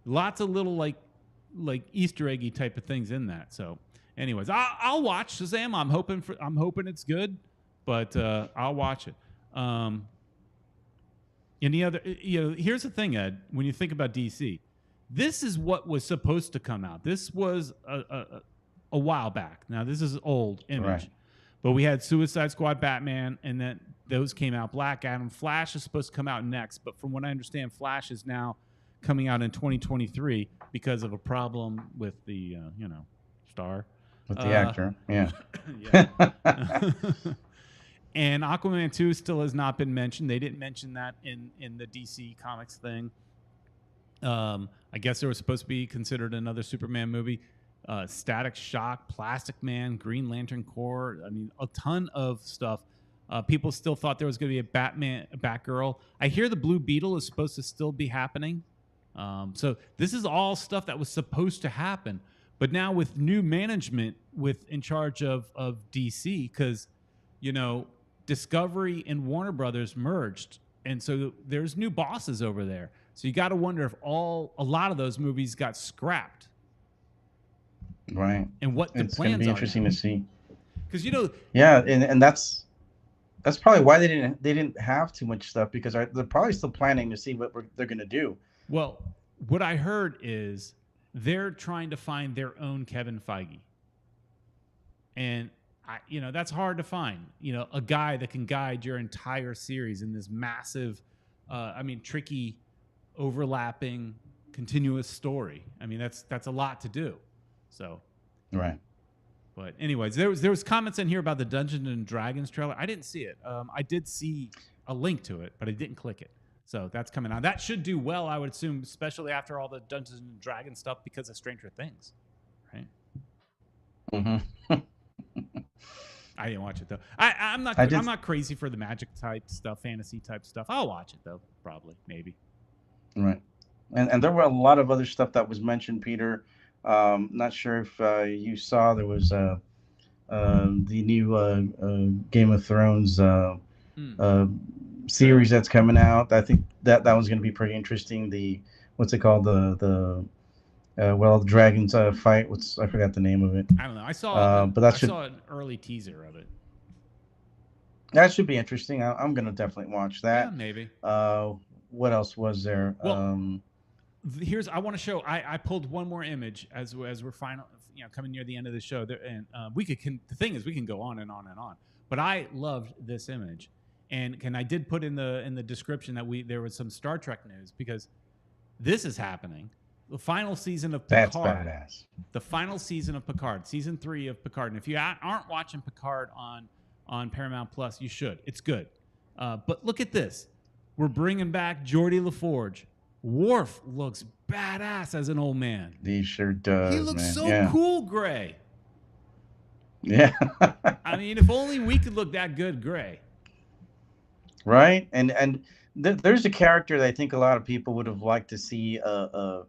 lots of little like Easter eggy type of things in that. So, anyways, I'll watch Shazam. I'm hoping it's good, but I'll watch it. Any other? Here's the thing, Ed. When you think about DC, this is what was supposed to come out. This was a while back. Now this is old image, right. But we had Suicide Squad, Batman, and then those came out. Black Adam, Flash is supposed to come out next, but from what I understand, Flash is now coming out in 2023 because of a problem with the star with the actor. Yeah. yeah. And Aquaman 2 still has not been mentioned. They didn't mention that in the DC Comics thing. I guess there was supposed to be considered another Superman movie. Static Shock, Plastic Man, Green Lantern Corps. I mean, a ton of stuff. People still thought there was going to be a Batgirl. I hear the Blue Beetle is supposed to still be happening. So this is all stuff that was supposed to happen. But now with new management in charge of DC, because, you know, Discovery and Warner Brothers merged. And so there's new bosses over there. So you got to wonder if a lot of those movies got scrapped. Right. And what the it's plans are. It's going to be interesting to see. Because, you know. Yeah, and that's probably why they didn't have too much stuff, because they're probably still planning to see what they're going to do. Well, what I heard is they're trying to find their own Kevin Feige. And, you know, that's hard to find. You know, a guy that can guide your entire series in this massive, tricky, overlapping, continuous story. I mean, that's a lot to do. So, right. But anyways, there was comments in here about the Dungeons and Dragons trailer. I didn't see it. I did see a link to it, but I didn't click it. So that's coming out. That should do well, I would assume, especially after all the Dungeons and Dragons stuff because of Stranger Things, right? Mm-hmm. I didn't watch it though. I'm not crazy for the magic type stuff, fantasy type stuff. I'll watch it though, probably, maybe. Right. And there were a lot of other stuff that was mentioned, Peter. Not sure if you saw there was the new Game of Thrones series that's coming out. I think that one's going to be pretty interesting. The what's it called? The dragons fight. I forgot the name of it. I don't know. I saw an early teaser of it. That should be interesting. I'm going to definitely watch that. Yeah, maybe. What else was there? Well, I want to show. I pulled one more image as we're coming near the end of the show. There, and the thing is, we can go on and on and on. But I loved this image, and I did put in the description that there was some Star Trek news, because this is happening. The final season of Picard. That's badass. The final season of Picard, season 3 of Picard. And if you aren't watching Picard on Paramount Plus, you should. It's good. But look at this. We're bringing back Geordi LaForge. Worf looks badass as an old man. He sure does. He looks so cool, Gray. Yeah. I mean, if only we could look that good, Gray. Right, and there's a character that I think a lot of people would have liked to see a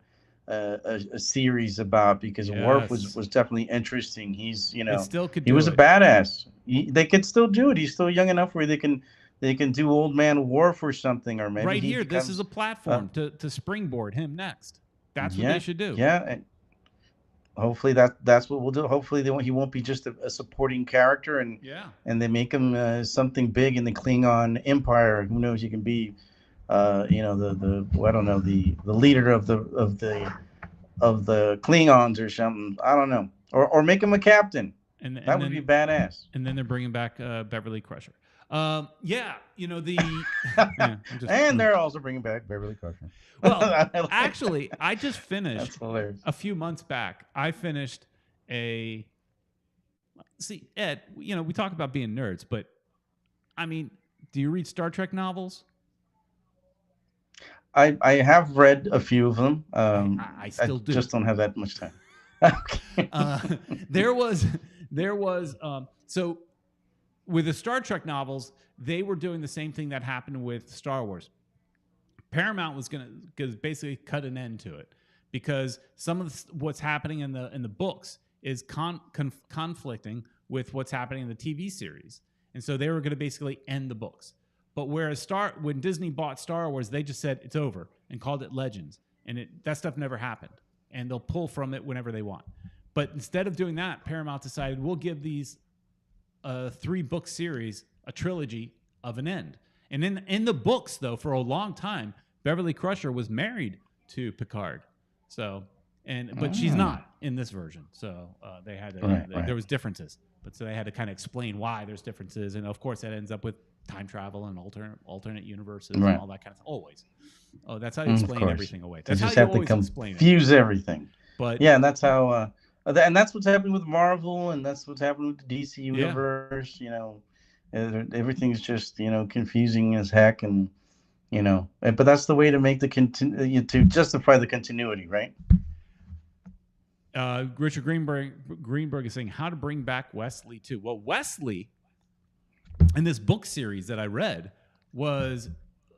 series about, because Worf was definitely interesting. He's he was a badass. They could still do it. He's still young enough where they can do Old Man Worf or something, or maybe this is a platform to springboard him next. That's what they should do. Yeah, and hopefully that's what we'll do. Hopefully he won't be just a supporting character, and they make him something big in the Klingon Empire. Who knows? He can be, the leader of the Klingons or something. I don't know, or make him a captain. And that would be badass. And then they're bringing back Beverly Crusher. And they're also bringing back Beverly Crusher. Well, actually, I just finished a few months back. I finished Ed, we talk about being nerds, but I mean, do you read Star Trek novels? I have read a few of them. I still do. Just don't have that much time. There was so with the Star Trek novels, they were doing the same thing that happened with Star Wars. Paramount was going to basically cut an end to it, because some of what's happening in the books is conflicting with what's happening in the TV series, and so they were going to basically end the books. But whereas when Disney bought Star Wars, they just said it's over and called it Legends, and that stuff never happened, and they'll pull from it whenever they want. But instead of doing that, Paramount decided we'll give these 3-book series a trilogy of an end. And in the books, though, for a long time, Beverly Crusher was married to Picard. But she's not in this version. So they had there was differences. But so they had to kind of explain why there's differences, and of course that ends up with time travel and alternate universes and all that kind of stuff. Always. Oh, that's how you explain everything away. That's how you always explain it. Confuse everything. But yeah, and that's how. And that's what's happening with Marvel, and that's what's happening with the DC universe. Everything's just confusing as heck, and but that's the way to make to justify the continuity, right? Richard Greenberg is saying how to bring back Wesley too. Well, Wesley in this book series that I read was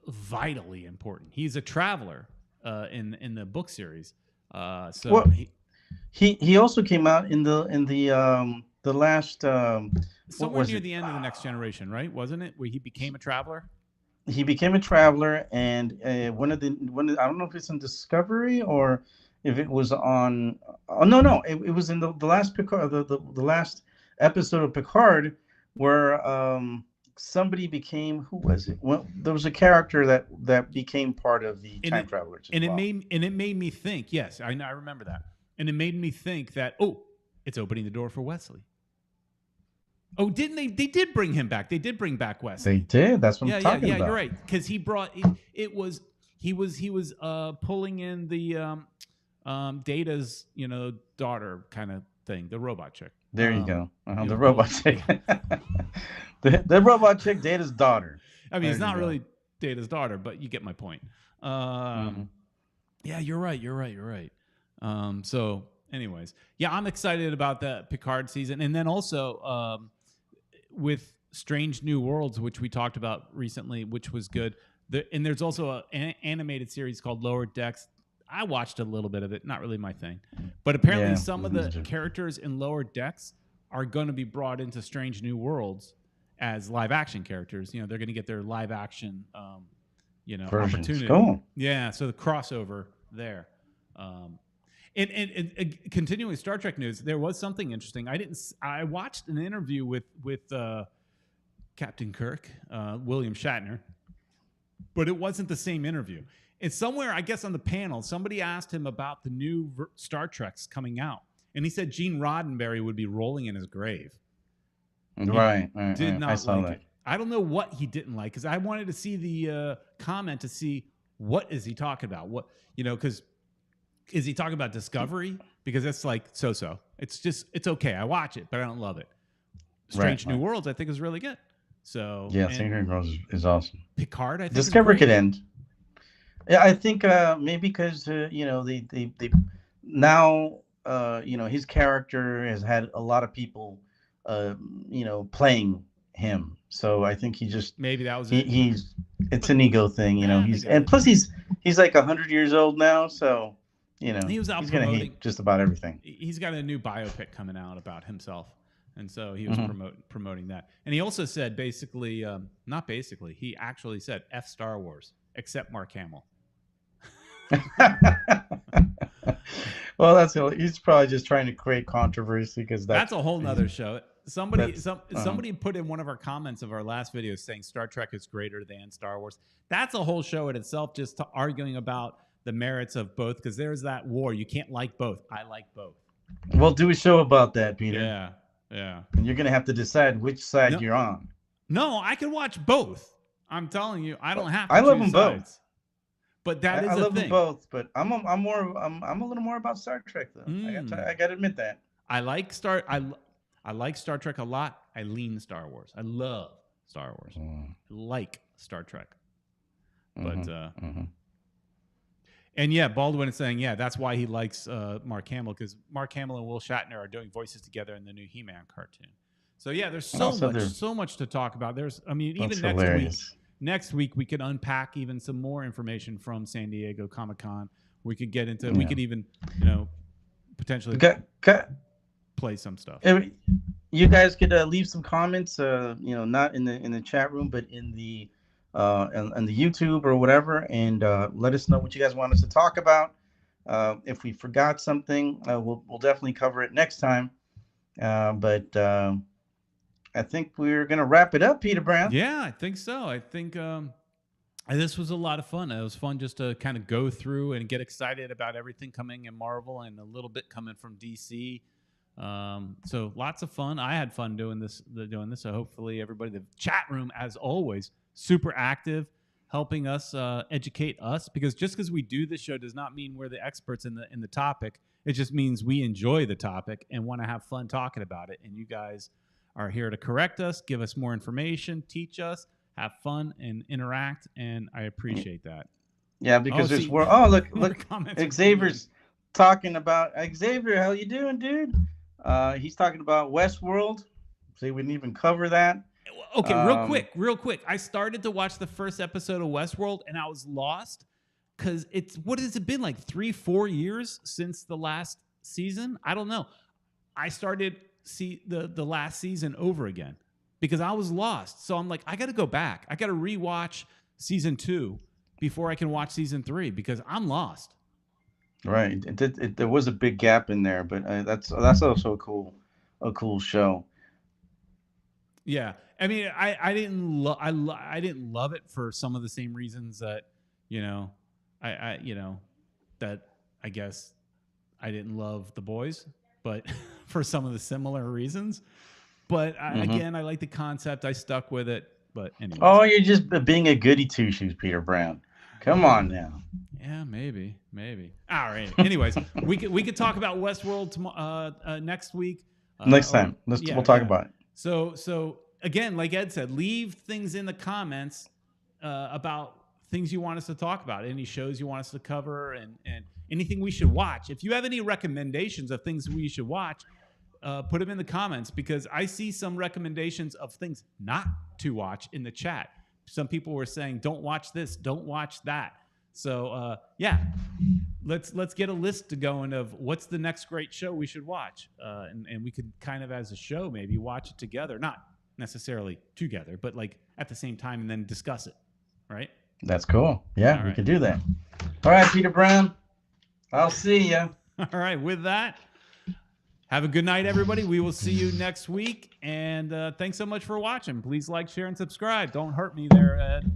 vitally important. He's a traveler in the book series. He also came out in the last somewhere near the end of the Next Generation, right? Wasn't it where he became a traveler? He became a traveler, and one of I don't know if it's in Discovery or if it was on. Oh no, it was in the last Picard, the last episode of Picard, where somebody became, who was it? Well, there was a character that became part of the time travelers. It made me think. Yes, I remember that, and it made me think that it's opening the door for Wesley. Oh, didn't they? They did bring him back. They did bring back Wesley. They did. That's what I'm talking about. Yeah, you're right. Because he brought he was pulling in the Data's daughter kind of thing, the robot chick. There you go. The robot chick. the robot chick, Data's daughter. I mean, it's not really Data's daughter, but you get my point. Yeah, you're right. So, anyways, yeah, I'm excited about the Picard season, and then also with Strange New Worlds, which we talked about recently, which was good. And there's also an animated series called Lower Decks. I watched a little bit of it, not really my thing, but apparently some of the characters in Lower Decks are going to be brought into Strange New Worlds as live action characters. They're going to get their live action, opportunity. Cool. Yeah, so the crossover there. And continuing Star Trek news, there was something interesting. I watched an interview with Captain Kirk, William Shatner, but it wasn't the same interview. It's somewhere, I guess, on the panel, somebody asked him about the new Star Treks coming out, and he said Gene Roddenberry would be rolling in his grave. Right. Did not I saw like that. it. I don't know what he didn't like, because I wanted to see the comment to see what is he talking about. Because is he talking about Discovery? Because that's like so-so. It's okay. I watch it, but I don't love it. Strange New Worlds, I think, is really good. So yeah, Strange New Worlds is awesome. Picard, I think Discovery could end. Yeah, I think maybe because they now his character has had a lot of people playing him. So I think he just maybe that was it's an ego thing, plus he's like 100 years old now, so he's gonna hate just about everything. He's got a new biopic coming out about himself, and so he was promoting that. And he also said he actually said F Star Wars except Mark Hamill. Well, he's probably just trying to create controversy, because that's a whole nother show. Somebody put in one of our comments of our last video saying Star Trek is greater than Star Wars. That's a whole show in itself, just arguing about the merits of both, because there's that war. You can't like both. I like both. We'll do a show about that, Peter. Yeah. And you're gonna have to decide which side you're on. No, I can watch both. I'm telling you, I don't have to. I love them both. But that is I the love thing. them both, but I'm a little more about Star Trek though. I gotta admit that. I like Star Trek a lot. I lean Star Wars. I love Star Wars. I like Star Trek. But and yeah, Baldwin is saying that's why he likes Mark Hamill, because Mark Hamill and Will Shatner are doing voices together in the new He-Man cartoon. So yeah, there's so much to talk about. Even next week we could unpack even some more information from San Diego Comic-Con. We could get into we could even potentially play some stuff. You guys could leave some comments, not in the chat room, but in the YouTube or whatever, and let us know what you guys want us to talk about. If we forgot something, we'll definitely cover it next time. But I think we're gonna wrap it up, Peter Brown. Yeah, I think so. I think this was a lot of fun. It was fun just to kind of go through and get excited about everything coming in Marvel and a little bit coming from DC. So lots of fun. I had fun doing this. So hopefully everybody, the chat room, as always, super active, helping us educate us. Because just because we do this show does not mean we're the experts in the topic. It just means we enjoy the topic and want to have fun talking about it. And you guys are here to correct us, give us more information, teach us, have fun, and interact. And I appreciate that. Yeah, because look, Xavier's talking about Xavier. How you doing, dude? He's talking about Westworld. So we didn't even cover that. Okay, real quick. I started to watch the first episode of Westworld, and I was lost because what has it been, like 3-4 years since the last season? I don't know. I started the last season over again because I was lost. So I'm like, I got to go back. I got to rewatch season 2 before I can watch season 3 because I'm lost. Right. There was a big gap in there, but that's also a cool show. Yeah. I mean, I didn't love it for some of the same reasons that, that I guess I didn't love The Boys, but for some of the similar reasons. But again, I like the concept. I stuck with it. But anyway. Oh, you're just being a goody two shoes, Peter Brown. Come on now. Yeah, maybe. All right. Anyways, we could talk about Westworld next week. Next time, we'll talk about it. So again, like Ed said, leave things in the comments about things you want us to talk about, any shows you want us to cover, and anything we should watch. If you have any recommendations of things we should watch, put them in the comments because I see some recommendations of things not to watch in the chat. Some people were saying, "Don't watch this, don't watch that." So let's get a list going of what's the next great show we should watch, and we could kind of as a show maybe watch it together, not necessarily together, but like at the same time, and then discuss it. Right? That's cool. Yeah, we could do that. All right, Peter Brown. I'll see you. All right. With that, have a good night, everybody. We will see you next week. And thanks so much for watching. Please like, share, and subscribe. Don't hurt me there, Ed.